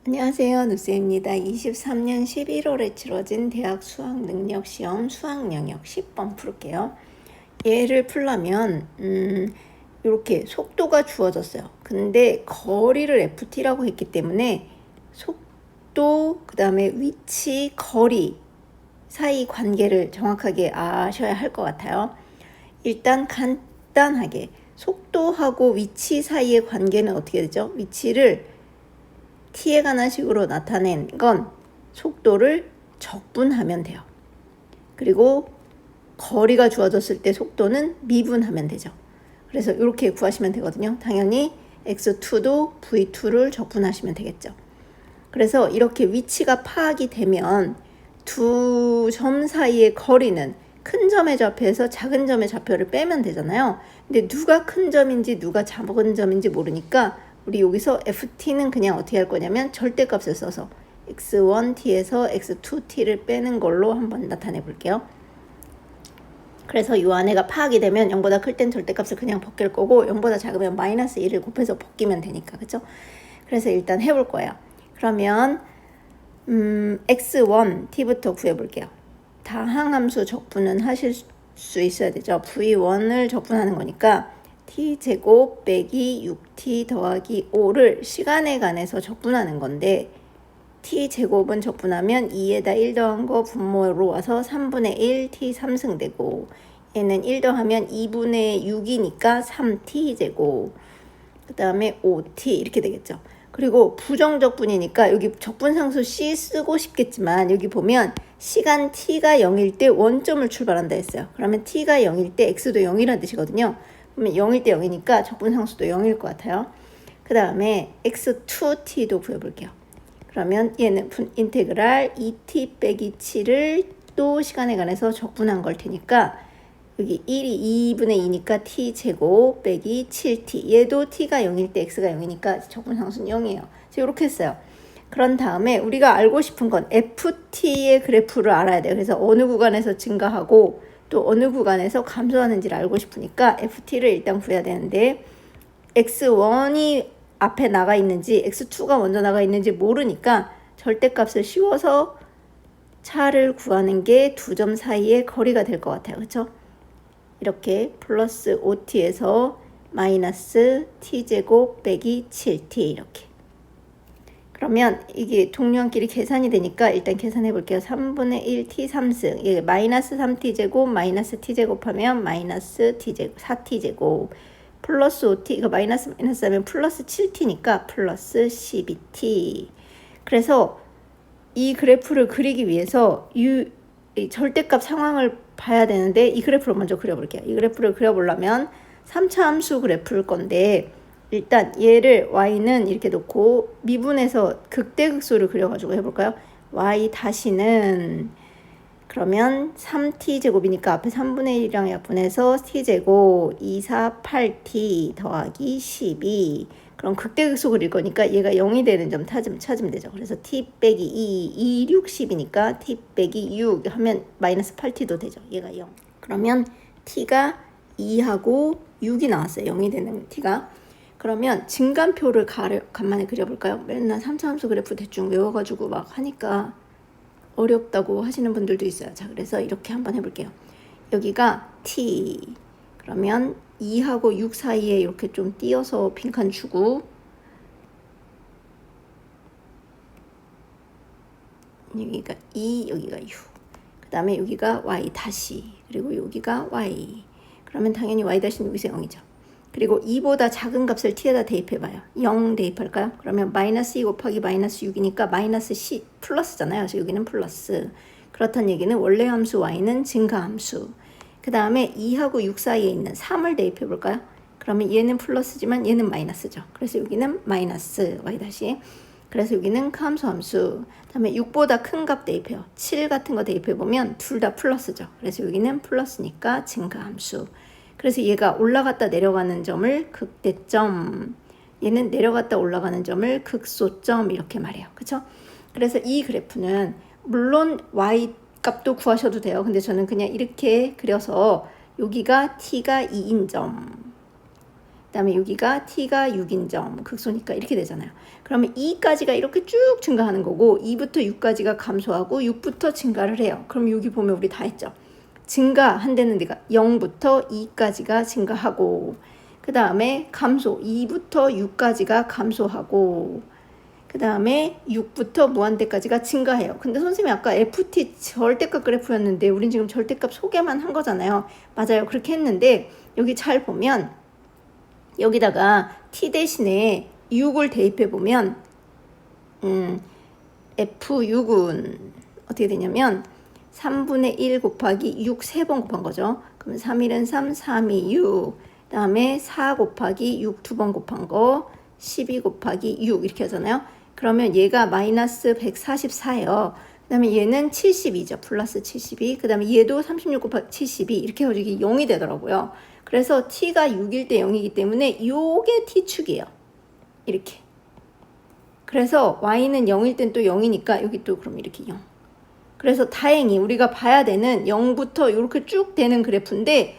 안녕하세요. 누쌤입니다. 23년 11월에 치러진 대학 수학능력시험 수학영역 10번 풀게요. 얘를 풀려면 이렇게 속도가 주어졌어요. 근데 거리를 FT라고 했기 때문에 속도, 그 다음에 위치, 거리 사이 관계를 정확하게 아셔야 할 것 같아요. 일단 간단하게 속도하고 위치 사이의 관계는 어떻게 되죠? 위치를 t에 관한 식으로 나타낸 건 속도를 적분하면 돼요. 그리고 거리가 주어졌을 때 속도는 미분하면 되죠. 그래서 이렇게 구하시면 되거든요. 당연히 x2도 v2를 적분하시면 되겠죠. 그래서 이렇게 위치가 파악이 되면 두 점 사이의 거리는 큰 점의 좌표에서 작은 점의 좌표를 빼면 되잖아요. 근데 누가 큰 점인지 누가 작은 점인지 모르니까 우리 여기서 ft는 그냥 어떻게 할 거냐면 절대값을 써서 x1t에서 x2t를 빼는 걸로 한번 나타내 볼게요. 그래서 이 안에가 파악이 되면 0보다 클 땐 절대값을 그냥 벗길 거고 0보다 작으면 마이너스 1을 곱해서 벗기면 되니까, 그쵸? 그래서 일단 해볼 거예요. 그러면 x1t부터 구해볼게요. 다항함수 적분은 하실 수 있어야 되죠. v1을 적분하는 거니까 t제곱 빼기 6t 더하기 5를 시간에 관해서 적분하는 건데 t제곱은 적분하면 2에다 1 더한 거 분모로 와서 3분의 1 t 3승 되고 얘는 1 더하면 2분의 6이니까 3t제곱 그 다음에 5t 이렇게 되겠죠. 그리고 부정적분이니까 여기 적분상수 c 쓰고 싶겠지만 여기 보면 시간 t가 0일 때 원점을 출발한다 했어요. 그러면 t가 0일 때 x도 0이라는 뜻이거든요. 그러면 0일 때 0이니까 적분상수도 0일 것 같아요. 그 다음에 x2t도 구해볼게요. 그러면 얘는 인테그랄 2t 빼기 7을 또 시간에 관해서 적분한 걸 테니까 여기 1이 2분의 2니까 t제곱 빼기 7t 얘도 t가 0일 때 x가 0이니까 적분상수는 0이에요. 이렇게 했어요. 그런 다음에 우리가 알고 싶은 건 ft의 그래프를 알아야 돼요. 그래서 어느 구간에서 증가하고 또 어느 구간에서 감소하는지를 알고 싶으니까 ft를 일단 구해야 되는데 x1이 앞에 나가 있는지 x2가 먼저 나가 있는지 모르니까 절대값을 씌워서 차를 구하는 게 두 점 사이의 거리가 될 것 같아요. 그렇죠? 이렇게 플러스 5t에서 마이너스 t제곱 빼기 7t 이렇게. 그러면 이게 동류한끼리 계산이 되니까 일단 계산해 볼게요. 3분의 1 t 3승 이게 마이너스 3t제곱 마이너스 t제곱 하면 마이너스 t제곱 4t제곱 플러스 5t 이거 마이너스 하면 플러스 7t니까 플러스 12t. 그래서 이 그래프를 그리기 위해서 이 절대값 상황을 봐야 되는데 이 그래프를 먼저 그려볼게요. 이 그래프를 그려보려면 3차 함수 그래프일 건데 일단 얘를 y는 이렇게 놓고 미분해서 극대극소를 그려가지고 해볼까요? y 다시는 그러면 3t제곱이니까 앞에 3분의 1이랑 약분해서 t제곱 2, 4, 8t 더하기 12 그럼 극대극소 그릴 거니까 얘가 0이 되는 점 찾으면 되죠. 그래서 t 빼기 2, 6, 10이니까 t 빼기 6 하면 마이너스 8t도 되죠. 얘가 0. 그러면 t가 2하고 6이 나왔어요. 0이 되는 t가. 그러면 증간표를 간만에 그려볼까요? 맨날 3차 함수 그래프 대충 외워가지고 막 하니까 어렵다고 하시는 분들도 있어요. 자, 그래서 이렇게 한번 해볼게요. 여기가 t 그러면 2하고 6 사이에 이렇게 좀 띄어서 빈칸 주고 여기가 2 여기가 6 그 다음에 여기가 y 다시 그리고 여기가 y 그러면 당연히 y 다시는 여기서 0이죠. 그리고 2보다 작은 값을 t에다 대입해봐요. 0 대입할까요? 그러면 마이너스 2 곱하기 마이너스 6이니까 마이너스 10 플러스잖아요. 그래서 여기는 플러스. 그렇다는 얘기는 원래 함수 y는 증가함수. 그 다음에 2하고 6 사이에 있는 3을 대입해볼까요? 그러면 얘는 플러스지만 얘는 마이너스죠. 그래서 여기는 마이너스 y 다시. 그래서 여기는 함수. 다음에 6보다 큰 값 대입해요. 7 같은 거 대입해보면 둘 다 플러스죠. 그래서 여기는 플러스니까 증가함수. 그래서 얘가 올라갔다 내려가는 점을 극대점, 얘는 내려갔다 올라가는 점을 극소점 이렇게 말해요. 그쵸? 그래서 이 그래프는 물론 y 값도 구하셔도 돼요. 근데 저는 그냥 이렇게 그려서 여기가 t가 2인 점, 그다음에 여기가 t가 6인 점, 극소니까 이렇게 되잖아요. 그러면 2까지가 이렇게 쭉 증가하는 거고 2부터 6까지가 감소하고 6부터 증가를 해요. 그럼 여기 보면 우리 다 했죠. 증가한다는 데가 0부터 2까지가 증가하고, 그 다음에 감소 2부터 6까지가 감소하고, 그 다음에 6부터 무한대까지가 증가해요. 근데 선생님이 아까 FT 절대값 그래프였는데 우린 지금 절대값 소개만 한 거잖아요. 맞아요. 그렇게 했는데 여기 잘 보면 여기다가 t 대신에 6을 대입해 보면 F6은 어떻게 되냐면 3분의 1 곱하기 6 3번 곱한 거죠. 그러면 3일은 3, 3이 6, 그 다음에 4 곱하기 6 2번 곱한 거 12 곱하기 6 이렇게 하잖아요. 그러면 얘가 마이너스 144예요. 그 다음에 얘는 72죠. 플러스 72. 그 다음에 얘도 36 곱하기 72 이렇게 해서 이게 0이 되더라고요. 그래서 t가 6일 때 0이기 때문에 요게 t축이에요. 이렇게. 그래서 y는 0일 땐 또 0이니까 여기 또 그럼 이렇게 0. 그래서 다행히 우리가 봐야 되는 0부터 이렇게 쭉 되는 그래프인데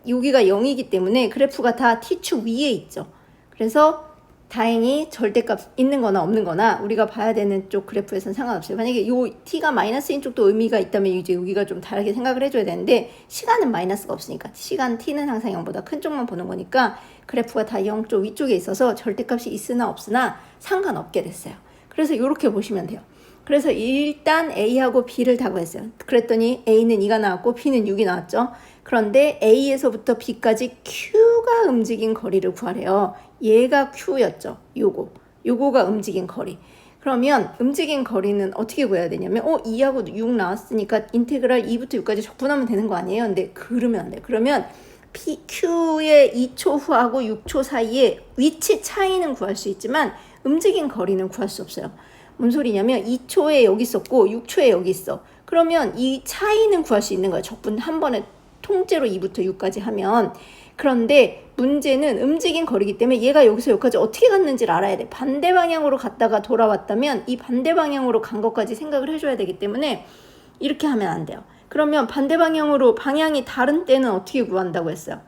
여기가 0이기 때문에 그래프가 다 t축 위에 있죠. 그래서 다행히 절대값 있는 거나 없는 거나 우리가 봐야 되는 쪽 그래프에서는 상관없어요. 만약에 요 t가 마이너스인 쪽도 의미가 있다면 이제 여기가 좀 다르게 생각을 해줘야 되는데 시간은 마이너스가 없으니까 시간 t는 항상 0보다 큰 쪽만 보는 거니까 그래프가 다 0 쪽 위쪽에 있어서 절대값이 있으나 없으나 상관없게 됐어요. 그래서 이렇게 보시면 돼요. 그래서 일단 A하고 B를 다 구했어요. 그랬더니 A는 2가 나왔고 B는 6이 나왔죠. 그런데 A에서부터 B까지 Q가 움직인 거리를 구하래요. 얘가 Q였죠. 요거가 움직인 거리. 그러면 움직인 거리는 어떻게 구해야 되냐면 2하고 6 나왔으니까 인테그랄 2부터 6까지 적분하면 되는 거 아니에요? 근데 그러면 안 돼요. 그러면 Q의 2초 후하고 6초 사이에 위치 차이는 구할 수 있지만 움직인 거리는 구할 수 없어요. 뭔 소리냐면 2초에 여기 있었고 6초에 여기 있어. 그러면 이 차이는 구할 수 있는 거예요. 적분 한 번에 통째로 2부터 6까지 하면. 그런데 문제는 움직인 거리이기 때문에 얘가 여기서 여기까지 어떻게 갔는지를 알아야 돼. 반대 방향으로 갔다가 돌아왔다면 이 반대 방향으로 간 것까지 생각을 해줘야 되기 때문에 이렇게 하면 안 돼요. 그러면 반대 방향으로 방향이 다른 때는 어떻게 구한다고 했어요?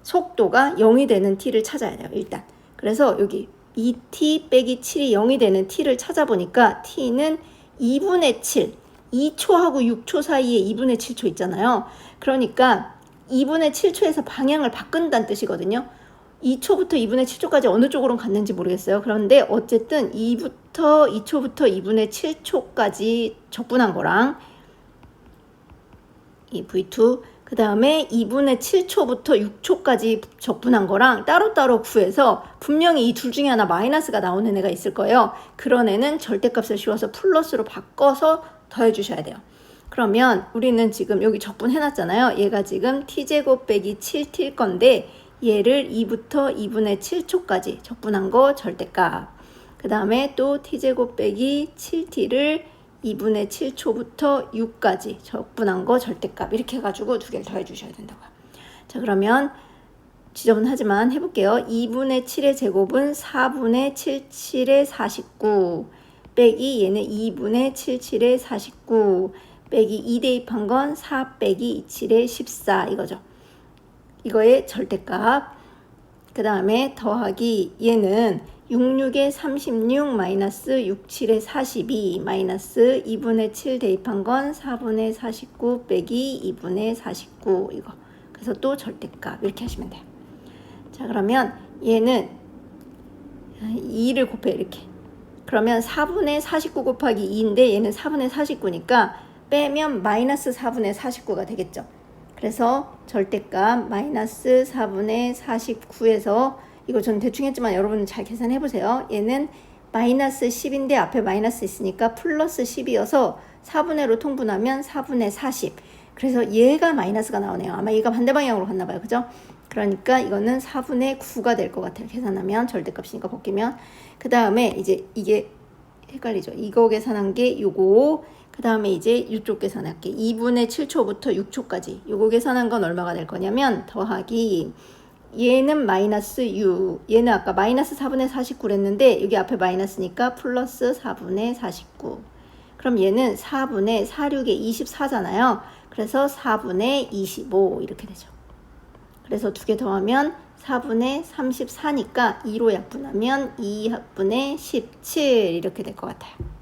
속도가 0이 되는 t를 찾아야 돼요. 일단. 그래서 여기 2t 빼기 7이 0이 되는 t를 찾아보니까 t는 2분의 7, 2초하고 6초 사이에 2분의 7초 있잖아요. 그러니까 2분의 7초에서 방향을 바꾼다는 뜻이거든요. 2초부터 2분의 7초까지 어느 쪽으로 갔는지 모르겠어요. 그런데 어쨌든 2초부터 2분의 7초까지 적분한 거랑 이 V2 그 다음에 2분의 7초부터 6초까지 적분한 거랑 따로따로 구해서 분명히 이 둘 중에 하나 마이너스가 나오는 애가 있을 거예요. 그런 애는 절대값을 씌워서 플러스로 바꿔서 더해 주셔야 돼요. 그러면 우리는 지금 여기 적분해놨잖아요. 얘가 지금 t제곱 빼기 7t일 건데 얘를 2부터 2분의 7초까지 적분한 거 절대값. 그 다음에 또 t제곱 빼기 7t를 2분의 7초부터 6까지 적분한 거 절대값. 이렇게 해가지고 두 개를 더해 주셔야 된다고요. 자, 그러면 지저분하지만 해볼게요. 2분의 7의 제곱은 4분의 77의 49 빼기 얘는 2분의 77의 49 빼기 2 대입한 건 4 빼기 27의 14 이거죠. 이거의 절대값. 그 다음에 더하기 얘는 66의 36 마이너스 67의 42 마이너스 2분의 7 대입한 건 4분의 49 빼기 2분의 49 이거. 그래서 또 절대값 이렇게 하시면 돼요. 자, 그러면 얘는 2를 곱해 이렇게. 그러면 4분의 49 곱하기 2인데 얘는 4분의 49니까 빼면 마이너스 4분의 49가 되겠죠. 그래서 절대값 마이너스 4분의 49에서 이거 저는 대충 했지만 여러분 잘 계산해 보세요. 얘는 마이너스 10인데 앞에 마이너스 있으니까 플러스 10이어서 4분의로 통분하면 4분의 40. 그래서 얘가 마이너스가 나오네요. 아마 얘가 반대 방향으로 갔나 봐요. 그죠? 그러니까 이거는 4분의 9가 될 것 같아요. 계산하면 절대값이니까 벗기면. 그 다음에 이제 이게 헷갈리죠. 이거 계산한 게 요거. 그 다음에 이제 이쪽 계산할게. 2분의 7초부터 6초까지. 요거 계산한 건 얼마가 될 거냐면 더하기 얘는 마이너스 6. 얘는 아까 마이너스 4분의 49랬는데 여기 앞에 마이너스니까 플러스 4분의 49. 그럼 얘는 4분의 46에 24잖아요. 그래서 4분의 25 이렇게 되죠. 그래서 두 개 더하면 4분의 34니까 2로 약분하면 2합분의 17 이렇게 될 것 같아요.